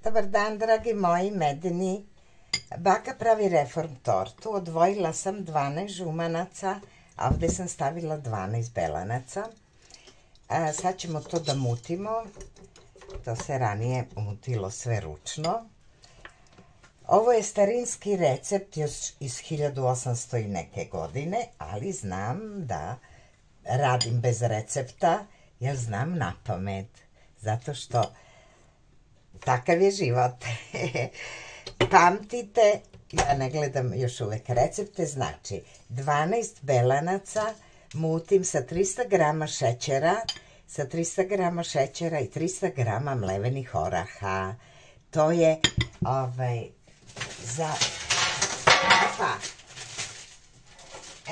Dobar dan, dragi moji medeni. Baka pravi reform tortu. Odvojila sam 12 žumanaca, a ovdje sam stavila 12 belanaca. Sad ćemo to da mutimo. To se ranije mutilo sve ručno. Ovo je starinski recept još iz 1800 i neke godine, ali znam da radim bez recepta, jer znam na pamet. Zato što takav je život. Pamtite, ja ne gledam još uvek recepte, znači 12 belanaca mutim sa 300 grama šećera, sa 300 grama šećera i 300 grama mlevenih oraha. To je za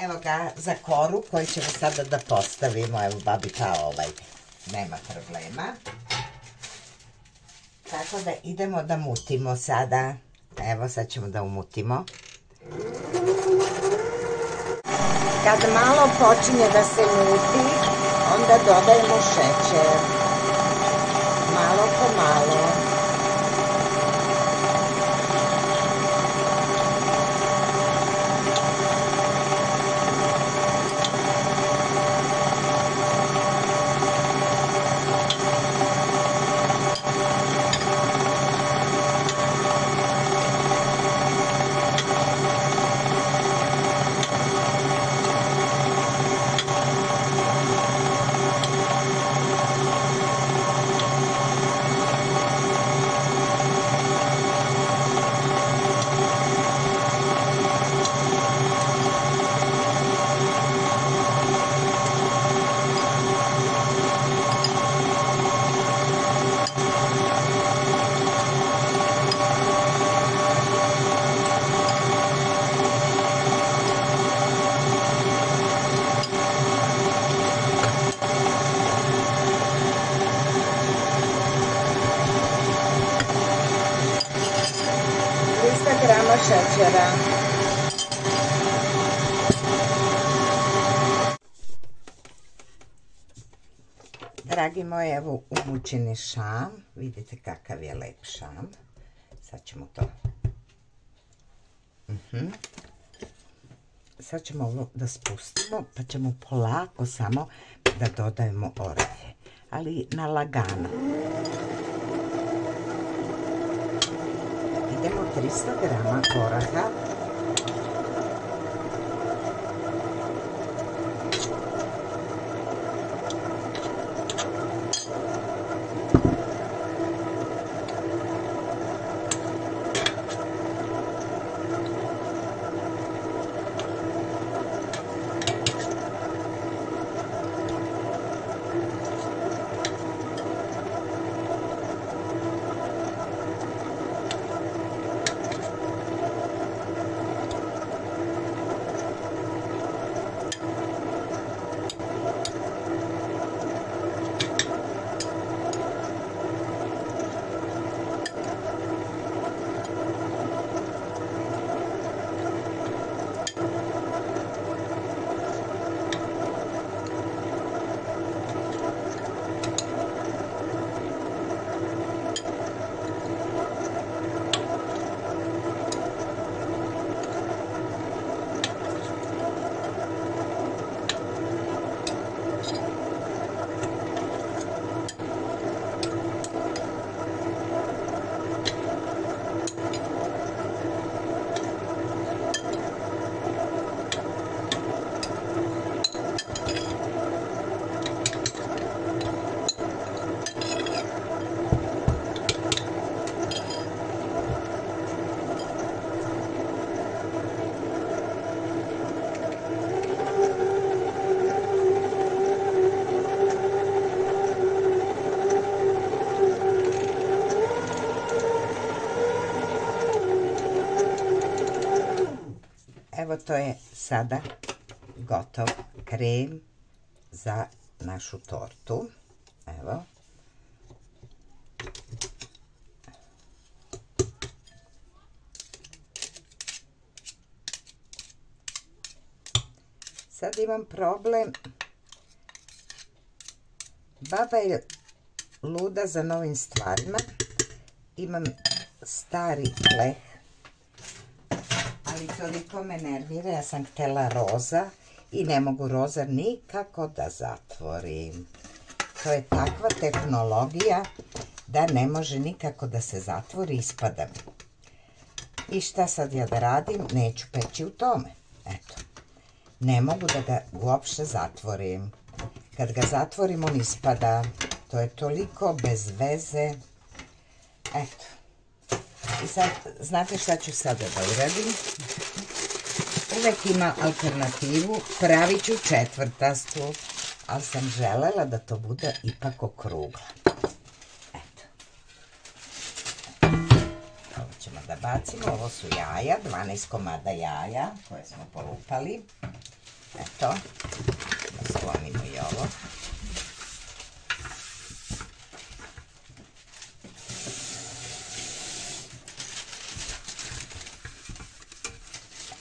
evo ga za koru koju ćemo sada da postavimo. Evo babica nema problema. Tako da idemo da mutimo sada. Evo sad ćemo da umutimo. Kad malo počinje da se muti, onda dodajemo šećer. Malo po malo. Grama šećera. Dragi moji, evo umućeni šam. Vidite kakav je lep šam. Sad ćemo to. Sad ćemo ovo da spustimo, pa ćemo polako samo da dodajemo orahe. Ali na lagano. Idemo 300 grama oraha. Evo to je sada gotov krem za našu tortu. Evo. Sad imam problem. Baba je luda za novim stvarima imam stari pleh, ali toliko me nervira, ja sam htjela roza i ne mogu roza nikako da zatvorim. To je takva tehnologija da ne može nikako da se zatvori, ispada mi. I šta sad ja da radim? Neću peći u tome. Eto. Ne mogu da ga uopšte zatvorim. Kad ga zatvorim, on ispada. To je toliko bez veze. Eto. I sad, znate šta ću sada da uradim? Uvek ima alternativu. Pravit ću četvrtastu, ali sam želela da to bude ipak okrugla. Eto. Ovo ćemo da bacimo. Ovo su jaja, 12 komada jaja koje smo polupali. Eto. Da sklonimo i ovo.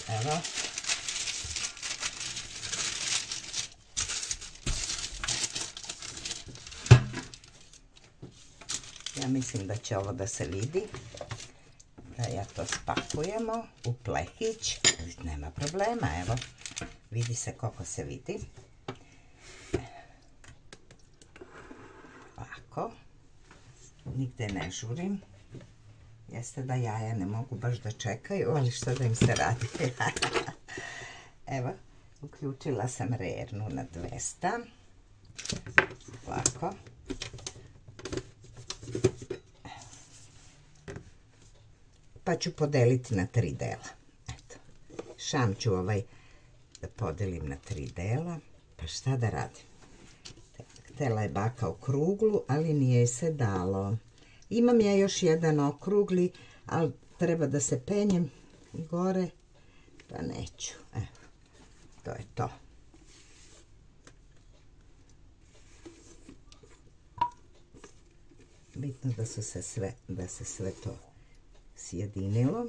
Evo. Ja mislim da će ovo da se vidi. Da ja to spakujemo u plehić. Nema problema, evo. Vidi se koliko se vidi. Ovako. Nigde ne žurim. Jeste da jaja ne mogu baš da čekaju, ali što da im se radi. Evo, uključila sam rernu na 200. Ovako. Pa ću podeliti na 3 dela. Eto. Šam ću da podelim na 3 dela. Pa šta da radim? Htela je baka okruglu, ali nije se dalo. Imam ja još jedan okrugli, ali treba da se penjem gore, pa neću. Evo, to je to. Bitno da se sve to sjedinilo.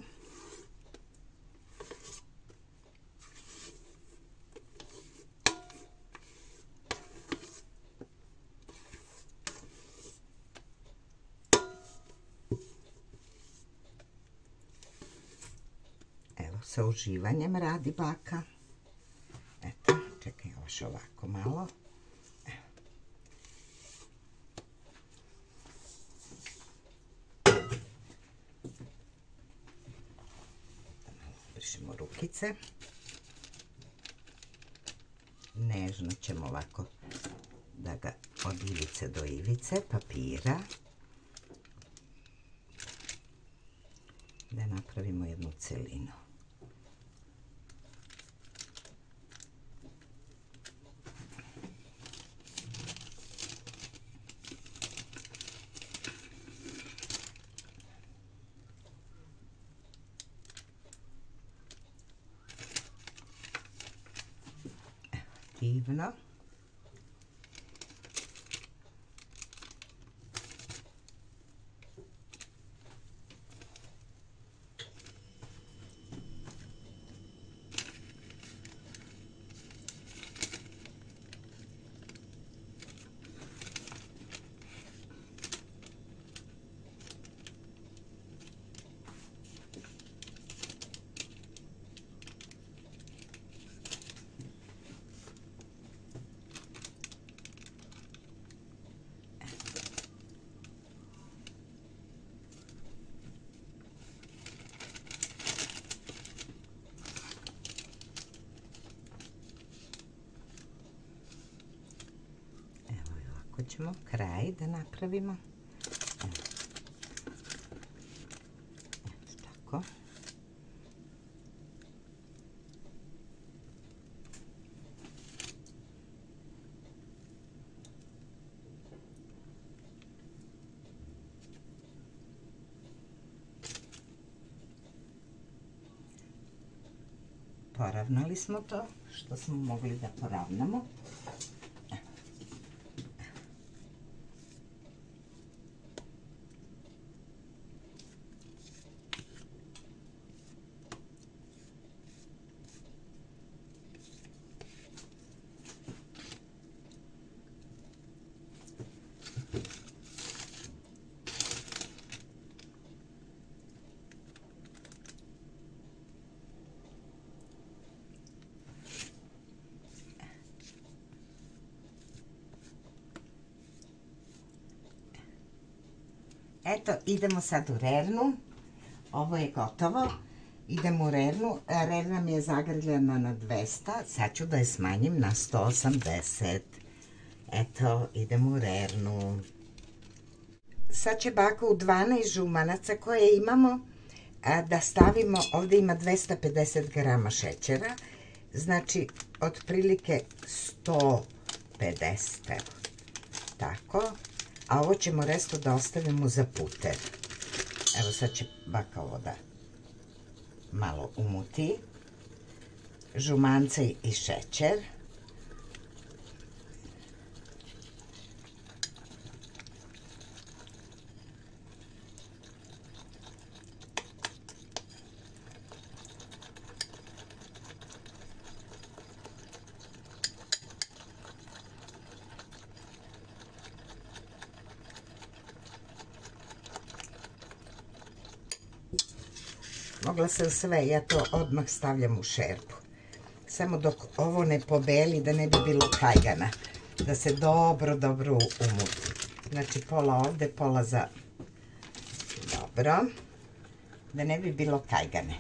Sa uživanjem radi baka. Eto, čekaj još ovako malo. Malo brišemo rukice. Nežno ćemo ovako da ga od ivice do ivice papira da napravimo jednu celinu. Divno. Ovako ćemo kraj da napravimo. Tako. Poravnali smo to što smo mogli da poravnamo. Eto, idemo sad u rernu. Ovo je gotovo. Idemo u rernu. Rerna mi je zagrljena na 200. Sad ću da je smanjim na 180. Eto, idemo u rernu. Sad će baka u 12 žumanaca koje imamo da stavimo, ovdje ima 250 grama šećera, znači otprilike 150, evo, tako, a ovo ćemo resto da ostavimo za puter. Evo sad će baka ovo da malo umuti, žumance i šećer. Mogla sam sve, ja to odmah stavljam u šerpu. Samo dok ovo ne pobeli, da ne bi bilo kajgana. Da se dobro umuti. Znači pola ovdje, pola za... Dobro. Da ne bi bilo kajgane.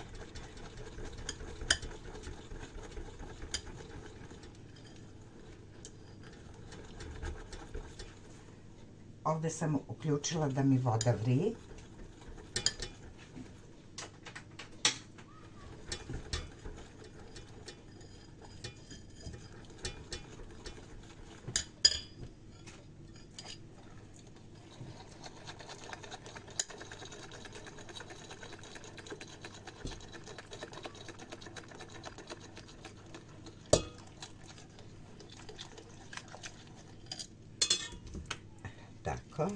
Ovdje sam uključila da mi voda vrije. Tako.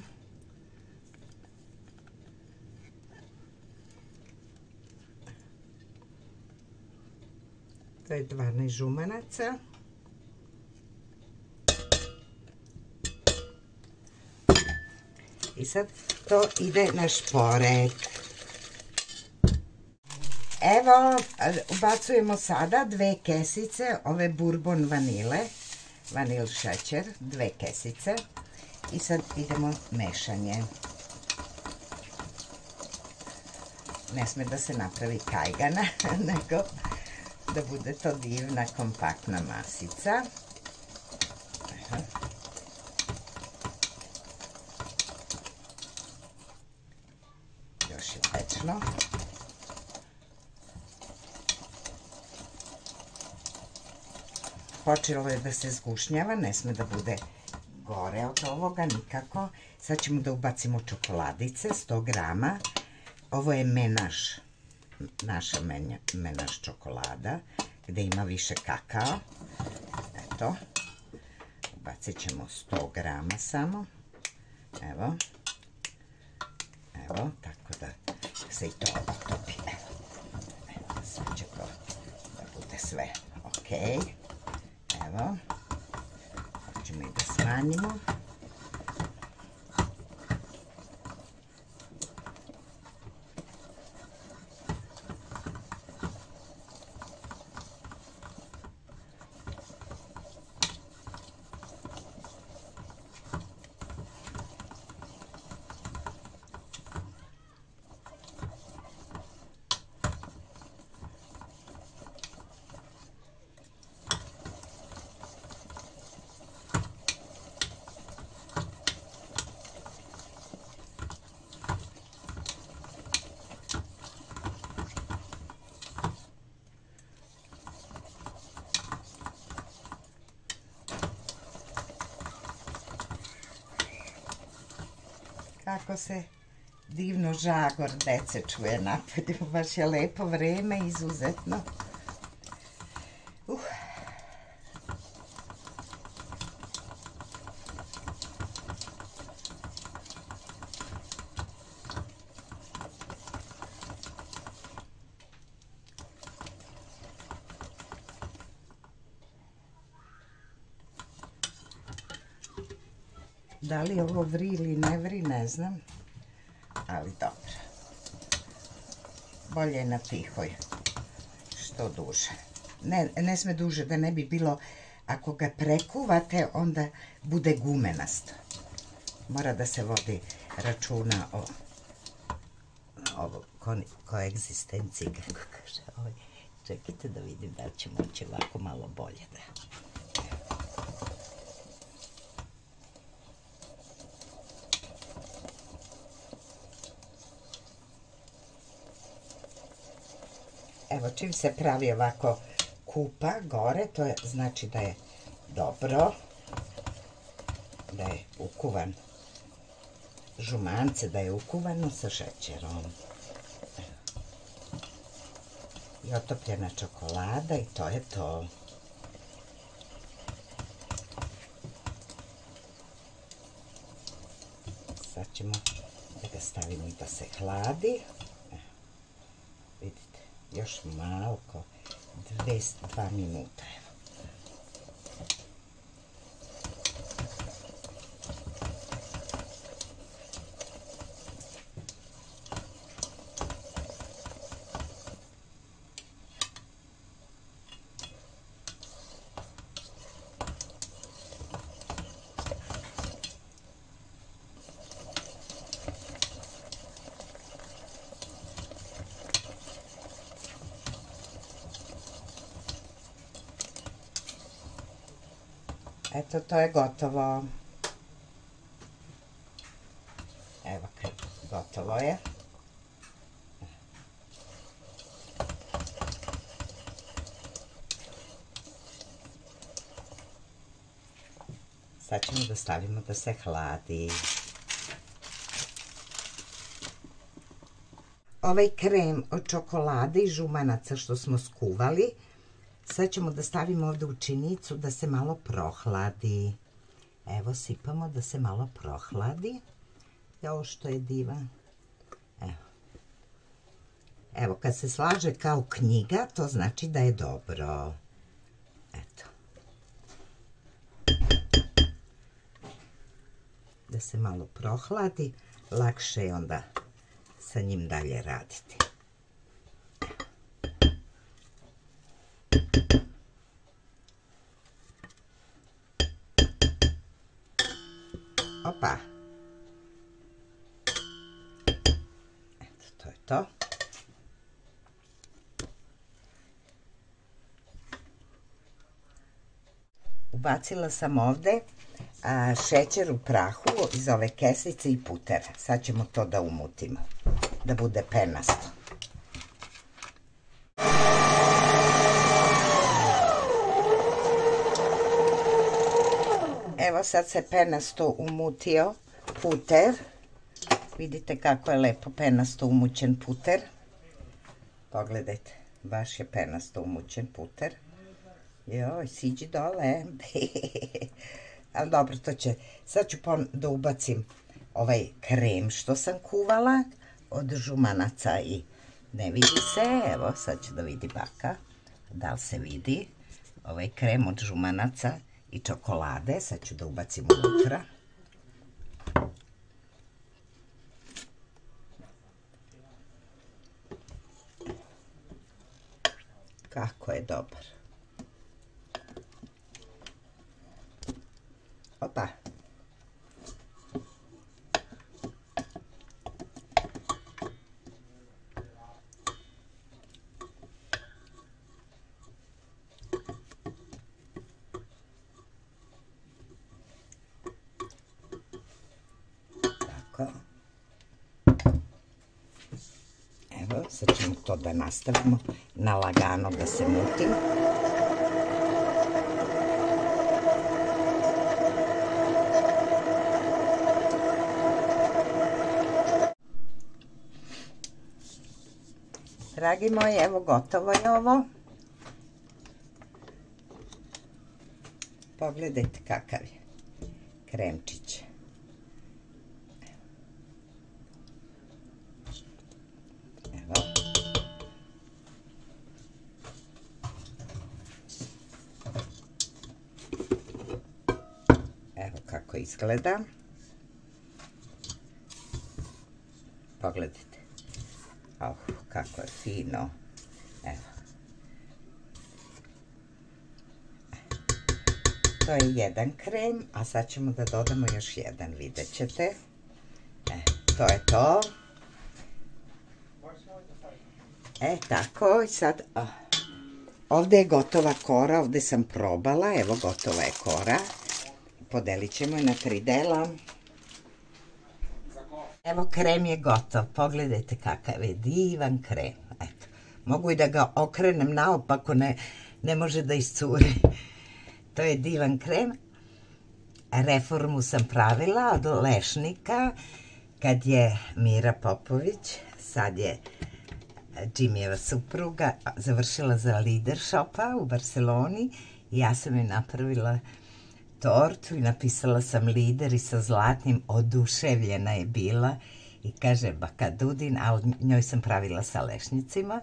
To je 12 žumanaca. I sad to ide na šporet. Evo, ubacujemo sada 2 kesice ove bourbon vanile, vanil šećer, 2 kesice. I sad idemo mešanje. Ne sme da se napravi kajgana, nego da bude to divna, kompaktna masica. Aha. Još je tečno. Počelo je da se zgušnjava, ne sme da bude gore od ovoga nikako. Sad ćemo da ubacimo čokoladice, 100 grama. Ovo je menaž, naša menaž čokolada, gdje ima više kakao. Eto, ubacit ćemo 100 grama samo. Evo, tako da se i to otopi. Evo, sad će to da bude sve ok. Evo. Ćemo i da smanjimo. Kako se divno žagor dece čuje napolju, baš je lepo vreme, izuzetno. Da li ovo vri ili ne vri, ne znam, ali dobro. Bolje je na tihoj, što duže. Ne sme duže, da ne bi bilo, ako ga prekuvate, onda bude gumenasto. Mora da se vodi računa o koegzistenciji, kako kaže ovaj. Čekajte da vidim da će moći ovako malo bolje da... Evo, čim se pravi ovako kupa gore, to je znači da je dobro, da je ukuvan žumance, da je ukuvano sa šećerom. I otopljena čokolada i to je to. Sad ćemo da ga stavimo i da se hladi. Vidite, još malko, 2 minuta. Eto, to je gotovo. Evo, gotovo je. Sad ćemo da stavimo da se hladi. Ovaj krem od čokolade i žumanaca što smo skuvali, sad ćemo da stavimo ovdje u činicu da se malo prohladi. Evo, sipamo da se malo prohladi. Ovo što je divan. Evo, kad se slaže kao knjiga, to znači da je dobro. Eto. Da se malo prohladi, lakše je onda sa njim dalje raditi. Opa. Eto, to je to. Ubacila sam ovdje šećer u prahu iz ove kesice i puter. Sad ćemo to da umutimo, da bude penasto. Evo, sad se penasto umutio puter. Vidite kako je lepo penasto umućen puter. Pogledajte, baš je penasto umućen puter. Joj, siđi dole. Ali dobro, to će... Sad ću da ubacim ovaj krem što sam kuvala od žumanaca i ne vidi se. Evo, sad ću da vidi baka. Da li se vidi ovaj krem od žumanaca i čokolade. Sad ću da ubacim unutra. Kako je dobar. Opa. Tako. Evo, sad ćemo to da nastavimo na lagano da se mutim. Dragi moji, evo gotovo je ovo. Pogledajte kakav je kremčić. Evo. Evo kako izgleda. Pogledajte. Kako je fino. Evo. To je jedan krem, a sad ćemo da dodamo još jedan, vidjet ćete. to je to. Tako, i sad, ovdje je gotova kora, ovdje sam probala, evo gotova je kora. Podelit ćemo je na 3 dela. Evo, krem je gotov, pogledajte kakav je divan krem. Eto, mogu i da ga okrenem naopako, ne može da iscuri. To je divan krem. Reformu sam pravila od lešnika kad je Mira Popović, sad je Jimmyjeva supruga, završila za Lider Shopa u Barceloni i ja sam joj napravila tortu i napisala sam Lider i sa zlatnim, oduševljena je bila i kaže baka Dudin, a njoj sam pravila sa lešnicima,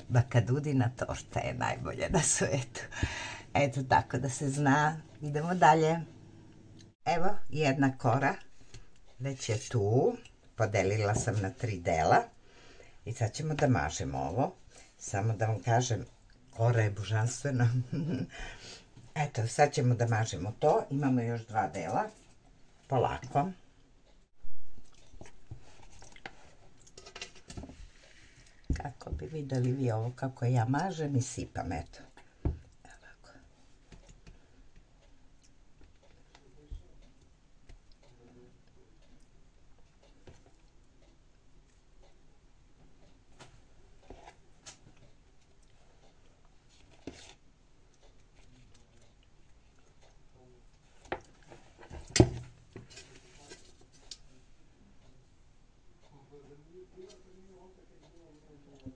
baka Dudina torta je najbolja na svetu. Eto, tako da se zna. Idemo dalje. Evo, jedna kora, već je tu, podelila sam na 3 dela i sad ćemo da mažemo ovo. Samo da vam kažem, kora je božanstvena. Eto, sad ćemo da mažemo to, imamo još 2 dela, polako. Kako bi videli vi ovo kako ja mažem i sipam, eto.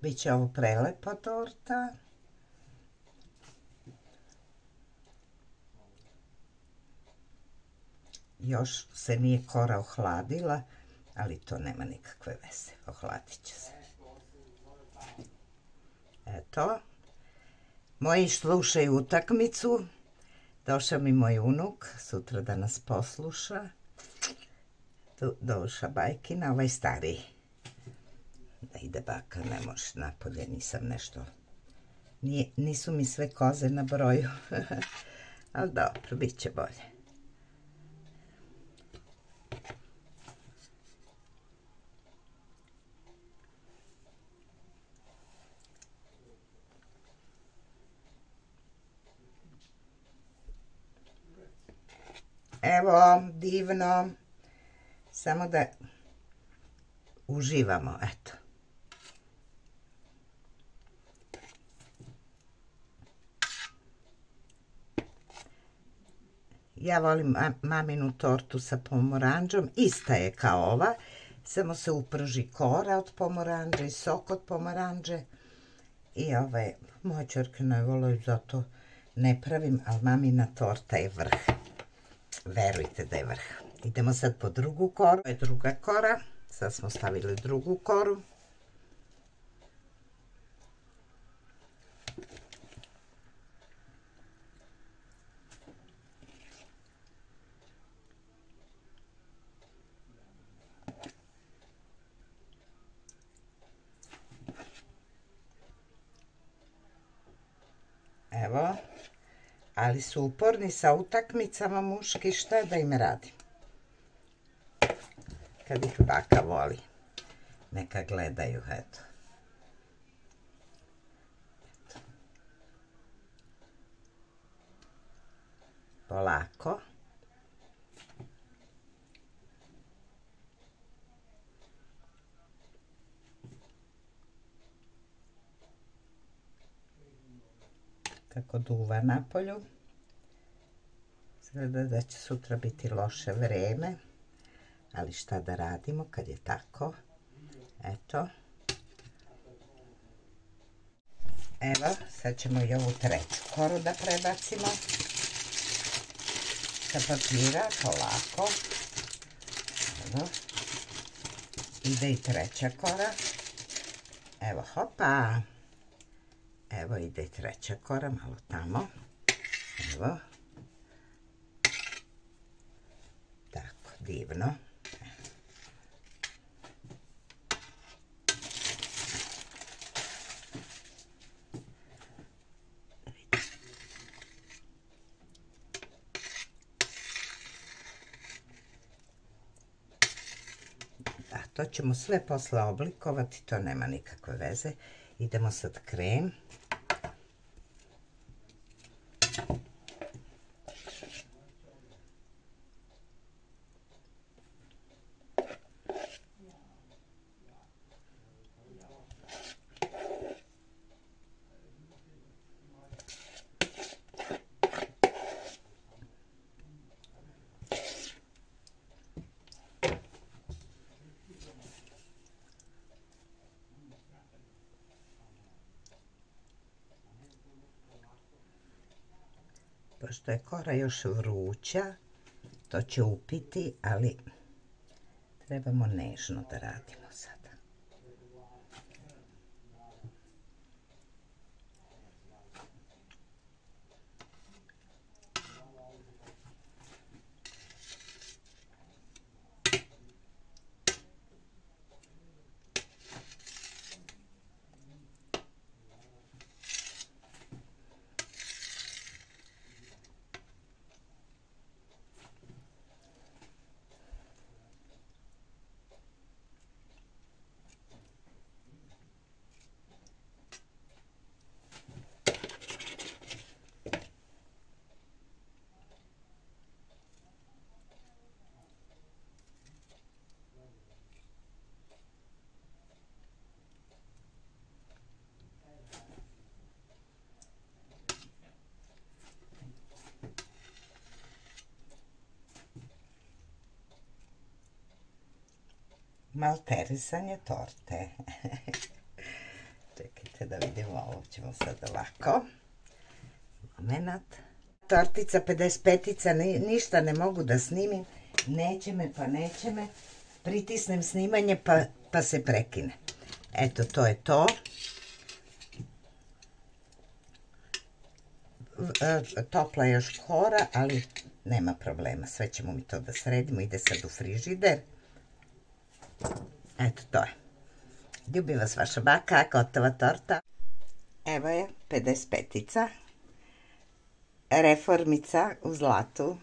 Biće ovo prelepa torta. Još se nije kora ohladila, ali to nema nikakve veze, ohladit će se. Eto, moji slušaju utakmicu, došao mi moj unuk, sutra da nas posluša, Doša Bajkina, ovaj stariji. Da ide baka, ne možeš napolje, nisam nešto, nisu mi sve koze na broju, ali dobro, bit će bolje. Evo, divno, samo da uživamo, eto. Ja volim maminu tortu sa pomoranđom, ista je kao ova, samo se uprži kora od pomoranđe i sok od pomoranđe. I moja ćerka ne vole, zato ne pravim, ali mamina torta je vrh. Verujte da je vrh. Idemo sad po drugu koru. Ovo je druga kora, sad smo stavili drugu koru. Evo, ali su uporni sa utakmicama muški, šta da im radim? Kad ih baka voli, neka gledaju, eto. Polako. Kako duva napolju. Izgleda da će sutra biti loše vreme, ali šta da radimo kad je tako. Eto. Evo, sad ćemo i ovu treću koru da prebacimo sa papira, polako. Evo. Ide i treća kora. Evo, hopa. Evo ide i treća kora, malo tamo. Evo. Tako, divno. Da, to To ćemo sve posle oblikovati, to nema nikakve veze. Idemo sad krem. Pošto je kora još vruća, to će upiti, ali trebamo nežno da radimo sada. Malterisanje torte. Čekajte da vidimo, ovo ćemo sad ovako. Moment. Tortica 55-ica, ništa ne mogu da snimim. Neće me pa neće me. Pritisnem snimanje pa se prekine. Eto, to je to. Topla je još kora, ali nema problema. Sve ćemo mi to da sredimo. Ide sad u frižider. Eto, to je. Ljubi vas vaša baka, gotova torta. Evo je 55-ica. Reformica u zlatu.